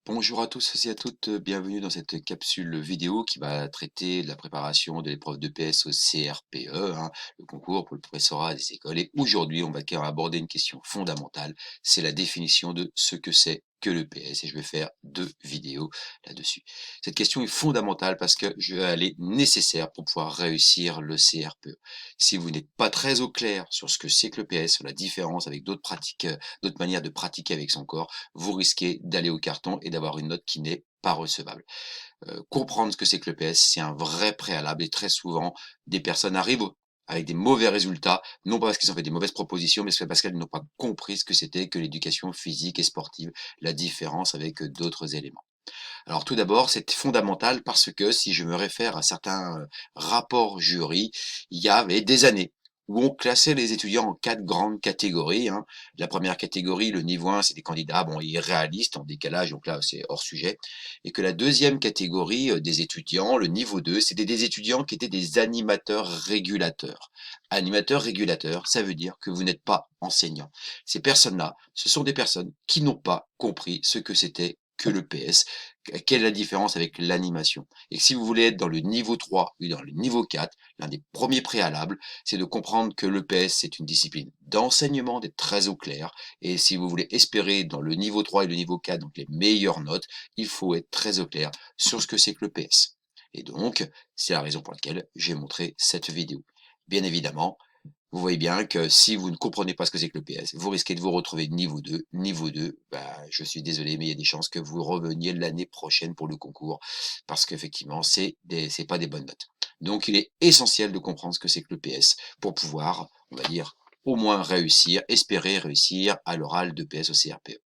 Bonjour à tous et à toutes, bienvenue dans cette capsule vidéo qui va traiter de la préparation de l'épreuve d'EPS au CRPE, hein, le concours pour le professorat des écoles. Et aujourd'hui, on va aborder une question fondamentale, c'est la définition de ce que c'est que l'EPS. Et je vais faire 2 vidéos là-dessus. Cette question est fondamentale parce elle est nécessaire pour pouvoir réussir le CRPE. Si vous n'êtes pas très au clair sur ce que c'est que l'EPS, sur la différence avec d'autres pratiques, d'autres manières de pratiquer avec son corps, vous risquez d'aller au carton et d'avoir une note qui n'est pas recevable. Comprendre ce que c'est que le PS, c'est un vrai préalable et très souvent, des personnes arrivent avec des mauvais résultats, non pas parce qu'ils ont fait des mauvaises propositions, mais parce qu'elles n'ont pas compris ce que c'était que l'éducation physique et sportive, la différence avec d'autres éléments. Alors tout d'abord, c'est fondamental parce que si je me réfère à certains rapports jury, il y avait des années où on classait les étudiants en 4 grandes catégories, hein. La première catégorie, le niveau 1, c'est des candidats irréalistes, en décalage, donc là c'est hors sujet. Et que la deuxième catégorie des étudiants, le niveau 2, c'était des étudiants qui étaient des animateurs régulateurs. Animateurs régulateurs, ça veut dire que vous n'êtes pas enseignant. Ces personnes-là, ce sont des personnes qui n'ont pas compris ce que c'était que le PS, quelle est la différence avec l'animation. Et si vous voulez être dans le niveau 3 ou dans le niveau 4, l'un des premiers préalables, c'est de comprendre que l'EPS, c'est une discipline d'enseignement, d'être très au clair. Et si vous voulez espérer dans le niveau 3 et le niveau 4, donc les meilleures notes, il faut être très au clair sur ce que c'est que l'EPS. Et donc, c'est la raison pour laquelle j'ai montré cette vidéo. Bien évidemment, vous voyez bien que si vous ne comprenez pas ce que c'est que le PS, vous risquez de vous retrouver niveau 2. Niveau 2, bah, je suis désolé, mais il y a des chances que vous reveniez l'année prochaine pour le concours, parce qu'effectivement, c'est pas des bonnes notes. Donc, il est essentiel de comprendre ce que c'est que le PS pour pouvoir, on va dire, au moins réussir, espérer réussir à l'oral de PS au CRPE.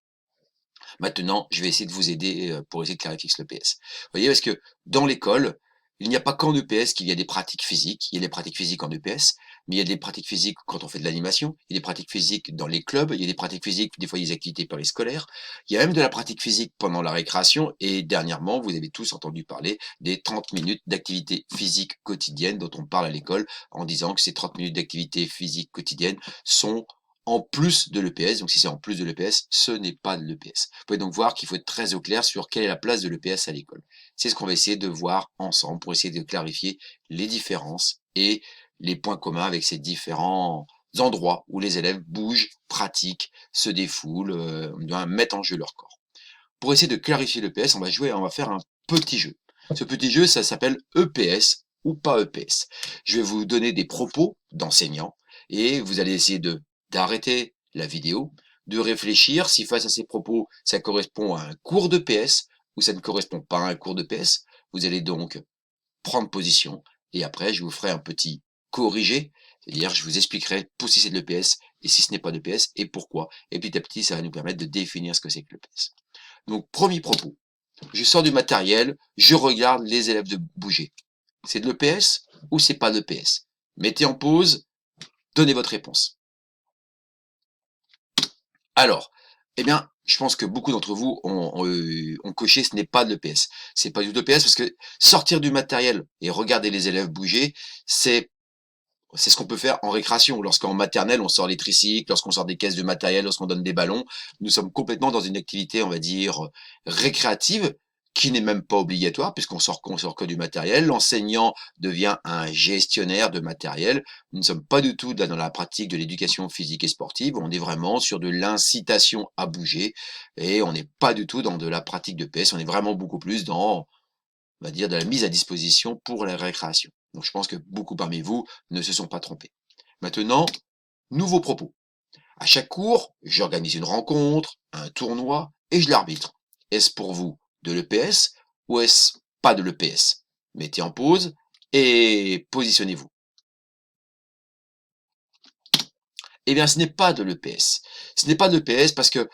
Maintenant, je vais essayer de vous aider pour essayer de clarifier ce que le PS. Vous voyez, parce que dans l'école, il n'y a pas qu'en EPS qu'il y a des pratiques physiques. Il y a des pratiques physiques en EPS, mais il y a des pratiques physiques quand on fait de l'animation. Il y a des pratiques physiques dans les clubs. Il y a des pratiques physiques, des fois, des activités périscolaires. Il y a même de la pratique physique pendant la récréation. Et dernièrement, vous avez tous entendu parler des 30 minutes d'activité physique quotidienne dont on parle à l'école en disant que ces 30 minutes d'activité physique quotidienne sont en plus de l'EPS. Donc si c'est en plus de l'EPS, ce n'est pas de l'EPS. Vous pouvez donc voir qu'il faut être très au clair sur quelle est la place de l'EPS à l'école. C'est ce qu'on va essayer de voir ensemble pour essayer de clarifier les différences et les points communs avec ces différents endroits où les élèves bougent, pratiquent, se défoulent, mettent en jeu leur corps. Pour essayer de clarifier l'EPS, on va faire un petit jeu. Ce petit jeu, ça s'appelle EPS ou pas EPS. Je vais vous donner des propos d'enseignants et vous allez essayer d'arrêter la vidéo, de réfléchir si face à ces propos, ça correspond à un cours de PS ou ça ne correspond pas à un cours de PS. Vous allez donc prendre position et après, je vous ferai un petit corrigé, c'est-à-dire je vous expliquerai pour si c'est de l'EPS et si ce n'est pas de l'EPS et pourquoi. Et petit à petit, ça va nous permettre de définir ce que c'est que l'EPS. Donc, premier propos. Je sors du matériel, je regarde les élèves de bouger. C'est de l'EPS ou c'est pas de l'EPS? Mettez en pause, donnez votre réponse. Alors, eh bien, je pense que beaucoup d'entre vous ont coché ce n'est pas de l'EPS. C'est pas du l'EPS parce que sortir du matériel et regarder les élèves bouger, c'est ce qu'on peut faire en récréation. Lorsqu'en maternelle, on sort les tricycles, lorsqu'on sort des caisses de matériel, lorsqu'on donne des ballons, nous sommes complètement dans une activité, on va dire, récréative, qui n'est même pas obligatoire, qu'on sort que du matériel. L'enseignant devient un gestionnaire de matériel. Nous ne sommes pas du tout dans la pratique de l'éducation physique et sportive. On est vraiment sur de l'incitation à bouger. Et on n'est pas du tout dans de la pratique de PS. On est vraiment beaucoup plus dans, on va dire, de la mise à disposition pour la récréation. Donc je pense que beaucoup parmi vous ne se sont pas trompés. Maintenant, nouveau propos. À chaque cours, j'organise une rencontre, un tournoi, et je l'arbitre. Est-ce pour vous de l'EPS ou est-ce pas de l'EPS? Mettez en pause et positionnez-vous. Eh bien, ce n'est pas de l'EPS. Ce n'est pas de l'EPS parce que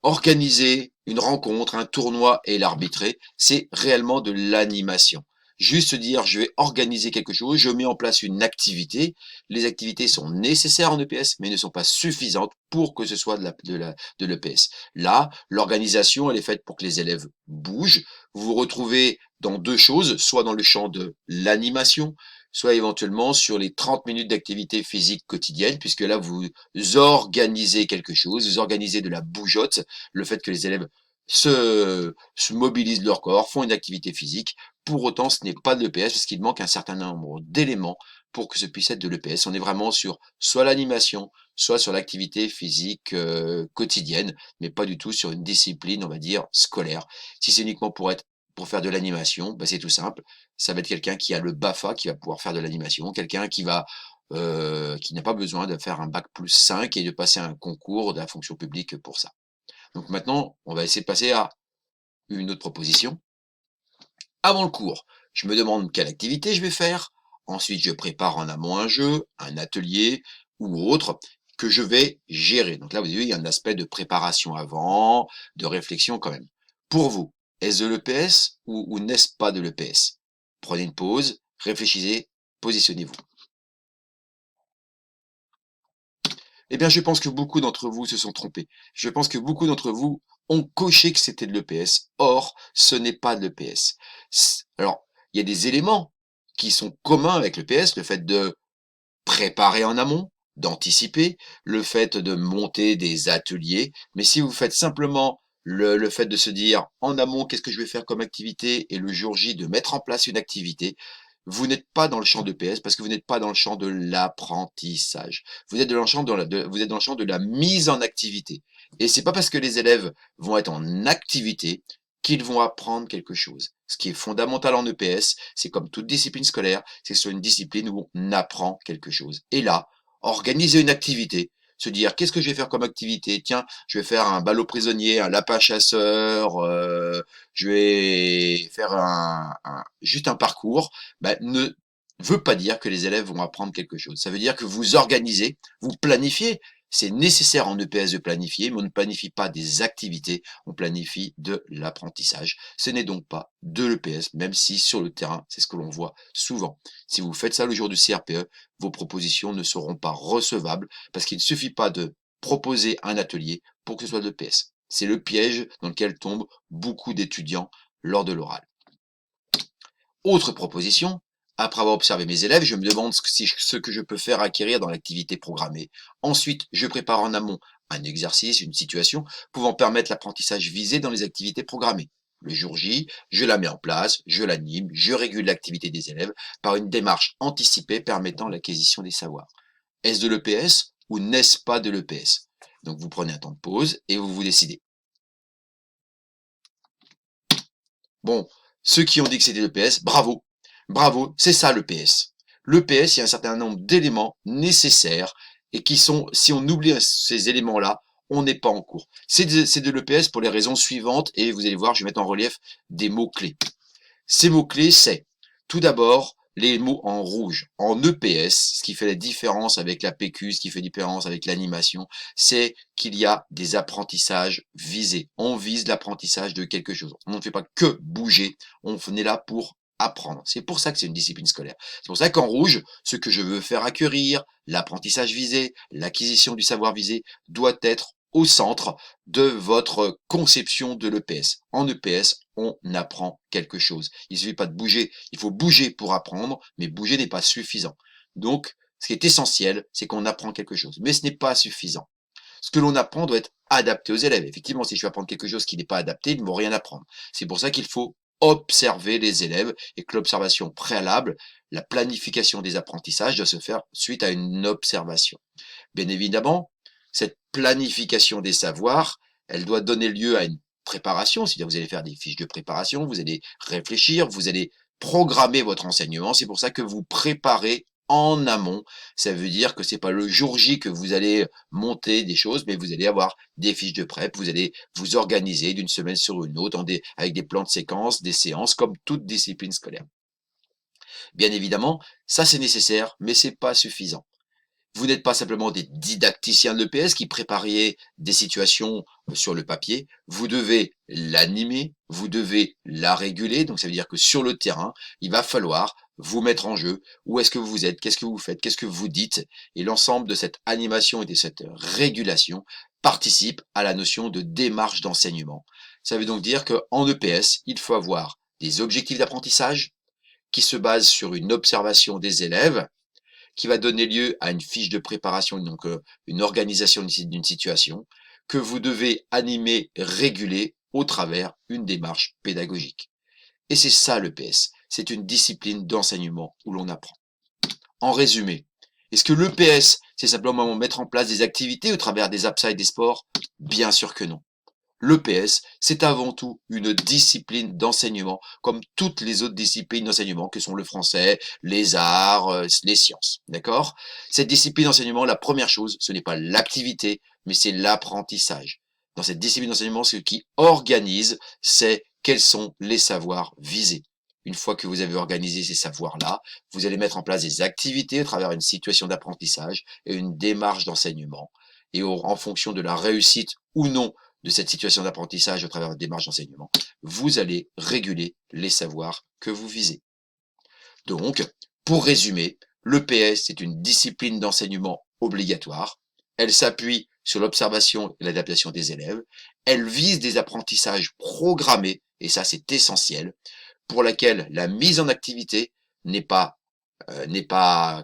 organiser une rencontre, un tournoi et l'arbitrer, c'est réellement de l'animation. Juste dire, je vais organiser quelque chose, je mets en place une activité. Les activités sont nécessaires en EPS, mais ne sont pas suffisantes pour que ce soit de l'EPS. Là, l'organisation, elle est faite pour que les élèves bougent. Vous vous retrouvez dans deux choses, soit dans le champ de l'animation, soit éventuellement sur les 30 minutes d'activité physique quotidienne, puisque là, vous organisez quelque chose, vous organisez de la bougeotte, le fait que les élèves se mobilisent leur corps, font une activité physique. Pour autant, ce n'est pas de l'EPS parce qu'il manque un certain nombre d'éléments pour que ce puisse être de l'EPS. On est vraiment sur soit l'animation, soit sur l'activité physique quotidienne, mais pas du tout sur une discipline, on va dire, scolaire. Si c'est uniquement pour faire de l'animation, bah c'est tout simple. Ça va être quelqu'un qui a le BAFA, qui va pouvoir faire de l'animation, quelqu'un qui n'a pas besoin de faire un bac+5 et de passer un concours de la fonction publique pour ça. Donc maintenant, on va essayer de passer à une autre proposition. Avant le cours, je me demande quelle activité je vais faire. Ensuite, je prépare en amont un jeu, un atelier ou autre que je vais gérer. Donc là, vous voyez, il y a un aspect de préparation avant, de réflexion quand même. Pour vous, est-ce de l'EPS ou n'est-ce pas de l'EPS? Prenez une pause, réfléchissez, positionnez-vous. Eh bien, je pense que beaucoup d'entre vous se sont trompés. Je pense que beaucoup d'entre vous ont coché que c'était de l'EPS. Or, ce n'est pas de l'EPS. Alors, il y a des éléments qui sont communs avec l'EPS, le fait de préparer en amont, d'anticiper, le fait de monter des ateliers. Mais si vous faites simplement le fait de se dire en amont, qu'est-ce que je vais faire comme activité et le jour J de mettre en place une activité, vous n'êtes pas dans le champ de PS parce que vous n'êtes pas dans le champ de l'apprentissage. Vous êtes dans le champ vous êtes dans le champ de la mise en activité. Et c'est pas parce que les élèves vont être en activité qu'ils vont apprendre quelque chose. Ce qui est fondamental en EPS, c'est comme toute discipline scolaire, c'est sur une discipline où on apprend quelque chose. Et là, organiser une activité, se dire qu'est-ce que je vais faire comme activité? Tiens, je vais faire un ballot prisonnier, un lapin chasseur, je vais faire juste un parcours, ben, ne veut pas dire que les élèves vont apprendre quelque chose. Ça veut dire que vous organisez, vous planifiez. C'est nécessaire en EPS de planifier, mais on ne planifie pas des activités, on planifie de l'apprentissage. Ce n'est donc pas de l'EPS, même si sur le terrain, c'est ce que l'on voit souvent. Si vous faites ça le jour du CRPE, vos propositions ne seront pas recevables parce qu'il ne suffit pas de proposer un atelier pour que ce soit de l'EPS. C'est le piège dans lequel tombent beaucoup d'étudiants lors de l'oral. Autre proposition, après avoir observé mes élèves, je me demande ce que je peux faire acquérir dans l'activité programmée. Ensuite, je prépare en amont un exercice, une situation, pouvant permettre l'apprentissage visé dans les activités programmées. Le jour J, je la mets en place, je l'anime, je régule l'activité des élèves par une démarche anticipée permettant l'acquisition des savoirs. Est-ce de l'EPS ou n'est-ce pas de l'EPS? Donc vous prenez un temps de pause et vous vous décidez. Bon, ceux qui ont dit que c'était l'EPS, bravo. Bravo, c'est ça l'EPS. L'EPS, il y a un certain nombre d'éléments nécessaires et qui sont, si on oublie ces éléments-là, on n'est pas en cours. C'est de l'EPS pour les raisons suivantes et vous allez voir, je vais mettre en relief des mots-clés. Ces mots-clés, c'est tout d'abord les mots en rouge. En EPS, ce qui fait la différence avec la PQ, ce qui fait la différence avec l'animation, c'est qu'il y a des apprentissages visés. On vise l'apprentissage de quelque chose. On ne fait pas que bouger, on est là pour apprendre. C'est pour ça que c'est une discipline scolaire. C'est pour ça qu'en rouge, ce que je veux faire acquérir, l'apprentissage visé, l'acquisition du savoir visé, doit être au centre de votre conception de l'EPS. En EPS, on apprend quelque chose. Il ne suffit pas de bouger, il faut bouger pour apprendre, mais bouger n'est pas suffisant. Donc, ce qui est essentiel, c'est qu'on apprend quelque chose, mais ce n'est pas suffisant. Ce que l'on apprend doit être adapté aux élèves. Effectivement, si je vais apprendre quelque chose qui n'est pas adapté, ils ne vont rien apprendre. C'est pour ça qu'il faut observer les élèves et que l'observation préalable, la planification des apprentissages doit se faire suite à une observation. Bien évidemment, cette planification des savoirs, elle doit donner lieu à une préparation, c'est-à-dire vous allez faire des fiches de préparation, vous allez réfléchir, vous allez programmer votre enseignement. C'est pour ça que vous préparez en amont. Ça veut dire que c'est pas le jour J que vous allez monter des choses, mais vous allez avoir des fiches de prep, vous allez vous organiser d'une semaine sur une autre avec des plans de séquence, des séances, comme toute discipline scolaire. Bien évidemment, ça c'est nécessaire, mais c'est pas suffisant. Vous n'êtes pas simplement des didacticiens de l'EPS qui prépariez des situations sur le papier. Vous devez l'animer, vous devez la réguler. Donc, ça veut dire que sur le terrain, il va falloir vous mettre en jeu. Où est-ce que vous êtes? Qu'est-ce que vous faites? Qu'est-ce que vous dites? Et l'ensemble de cette animation et de cette régulation participe à la notion de démarche d'enseignement. Ça veut donc dire qu'en EPS, il faut avoir des objectifs d'apprentissage qui se basent sur une observation des élèves, qui va donner lieu à une fiche de préparation, donc une organisation d'une situation, que vous devez animer, réguler au travers une démarche pédagogique. Et c'est ça l'EPS, c'est une discipline d'enseignement où l'on apprend. En résumé, est-ce que l'EPS, c'est simplement mettre en place des activités au travers des apps et des sports? Bien sûr que non. L'EPS, c'est avant tout une discipline d'enseignement, comme toutes les autres disciplines d'enseignement que sont le français, les arts, les sciences. D'accord? Cette discipline d'enseignement, la première chose, ce n'est pas l'activité, mais c'est l'apprentissage. Dans cette discipline d'enseignement, ce qui organise, c'est quels sont les savoirs visés. Une fois que vous avez organisé ces savoirs-là, vous allez mettre en place des activités à travers une situation d'apprentissage et une démarche d'enseignement. Et en fonction de la réussite ou non de cette situation d'apprentissage au travers de démarche d'enseignement, vous allez réguler les savoirs que vous visez. Donc, pour résumer, l'EPS est une discipline d'enseignement obligatoire. Elle s'appuie sur l'observation et l'adaptation des élèves. Elle vise des apprentissages programmés, et ça c'est essentiel, pour laquelle la mise en activité n'est pas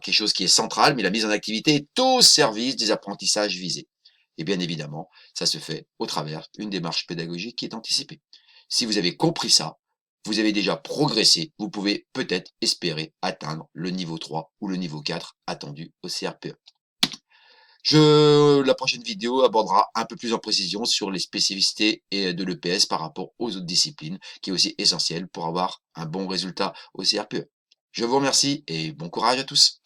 quelque chose qui est central, mais la mise en activité est au service des apprentissages visés. Et bien évidemment, ça se fait au travers d'une démarche pédagogique qui est anticipée. Si vous avez compris ça, vous avez déjà progressé, vous pouvez peut-être espérer atteindre le niveau 3 ou le niveau 4 attendu au CRPE. La prochaine vidéo abordera un peu plus en précision sur les spécificités de l'EPS par rapport aux autres disciplines, qui est aussi essentiel pour avoir un bon résultat au CRPE. Je vous remercie et bon courage à tous.